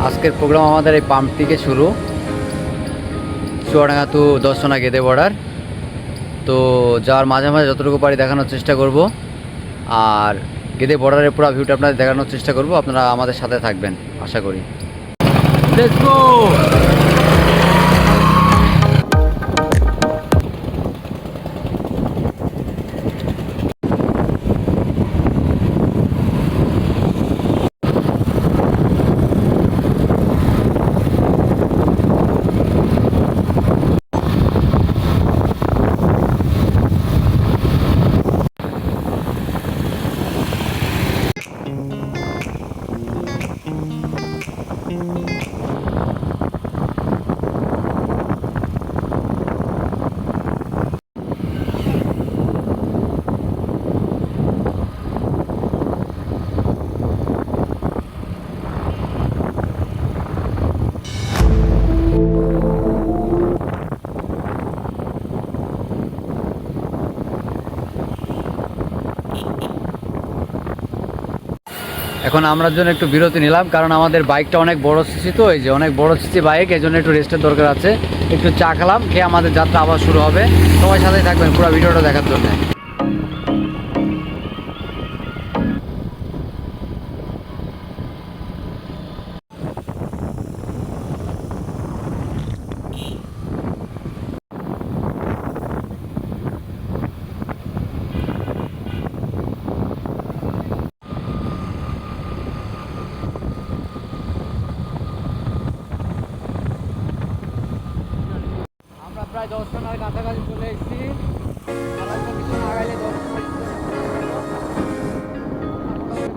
আজকের প্রোগ্রাম আমাদের এই পাম্প থেকে শুরু, চুয়াডাঙ্গা টু দর্শনা গেদে বর্ডার। তো যার মাঝে মাঝে যতটুকু পারি দেখানোর চেষ্টা করব, আর গেদে বর্ডারের পুরো ভিউটা আপনাদের দেখানোর চেষ্টা করব। আপনারা আমাদের সাথে থাকবেন আশা করি। Let's go. এখন আমরা জন্য একটু বিরতি নিলাম, কারণ আমাদের বাইকটা অনেক বড় সিসি, তো এই যে অনেক বড় সিসি বাইক, এই জন্য একটু রেস্টের দরকার আছে। একটু চা খেলাম, খেয়ে আমাদের যাত্রা আবার শুরু হবে। সবাই সাথেই থাকবেন পুরো ভিডিওটা দেখার জন্য। প্রায় দর্শনার কাছাকাছি চলে এসেছি।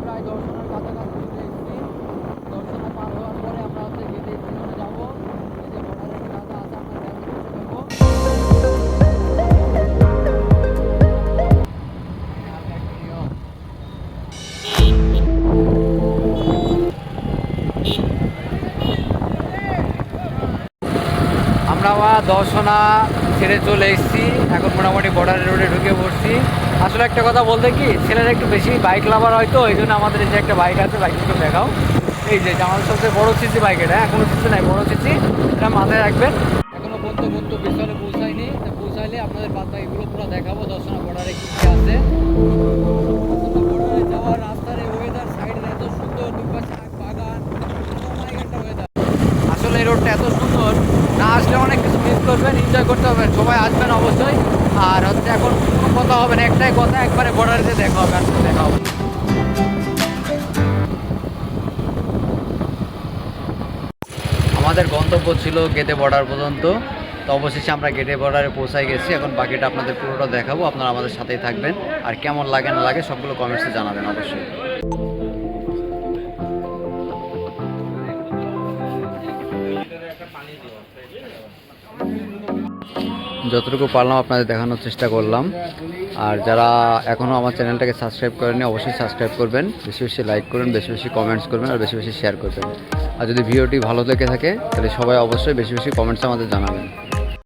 প্রায় দর্শনার কাছাকাছি চলে এসেছি। দর্শনা পার হওয়ার পরে আমরা হচ্ছে গেটে পিছনে যাবো। এই যে বর্ডারের রাস্তা আছে, আমরা আমরা দর্শনা ছেড়ে চলে এসেছি। এখন মোটামুটি বর্ডারের রোডে ঢুকে পড়ছি। আসলে একটা কথা বলতে কি, ছেলেরা একটু বেশি বাইক লাভার হয়তো, এই জন্য আমাদের এই যে একটা বাইক আছে, বাইকটা একটু দেখাও। এই যে আমাদের সবচেয়ে বড় সিসি বাইক, এটা এখনো সিসি নাই, বড় সিসি, এটা মাথায় রাখবেন। এখনো পর্যন্ত পিছনে পৌঁছায়নি, পৌঁছাইলে আপনাদের বাদ এগুলো পুরো দেখাবো। দর্শনা বর্ডারে কি কি আছে। বর্ডারে যাওয়ার রাস্তার ওয়েদার, সাইডে এত সুন্দর, দুপাশে বাগান, একটা ওয়েদার। আসলে এই রোডটা এত সুন্দর, না আসলে অনেক কিছু মিস করবেন, এনজয় করতে হবেন। সবাই আসবেন অবশ্যই। আর হচ্ছে এখন কোনো কথা হবে না, একটাই কথা, একবারে বর্ডারে দেখা হবে, আসলে দেখা হবে। আমাদের গন্তব্য ছিল গেদে বর্ডার পর্যন্ত। তো অবশেষে আমরা গেটে বর্ডারে পৌঁছাই গেছি। এখন বাকিটা আপনাদের পুরোটা দেখাবো, আপনারা আমাদের সাথেই থাকবেন। আর কেমন লাগে না লাগে সবগুলো কমেন্টসে জানাবেন অবশ্যই। যতটুকু পারলাম আপনাদের দেখানোর চেষ্টা করলাম। আর যারা এখনও আমার চ্যানেলটাকে সাবস্ক্রাইব করেনি অবশ্যই সাবস্ক্রাইব করবেন, বেশি বেশি লাইক করবেন, বেশি বেশি কমেন্টস করবেন, আর বেশি বেশি শেয়ার করবেন। আর যদি ভিডিওটি ভালো লেগে থাকে তাহলে সবাই অবশ্যই বেশি বেশি কমেন্টসে আমাদের জানাবেন।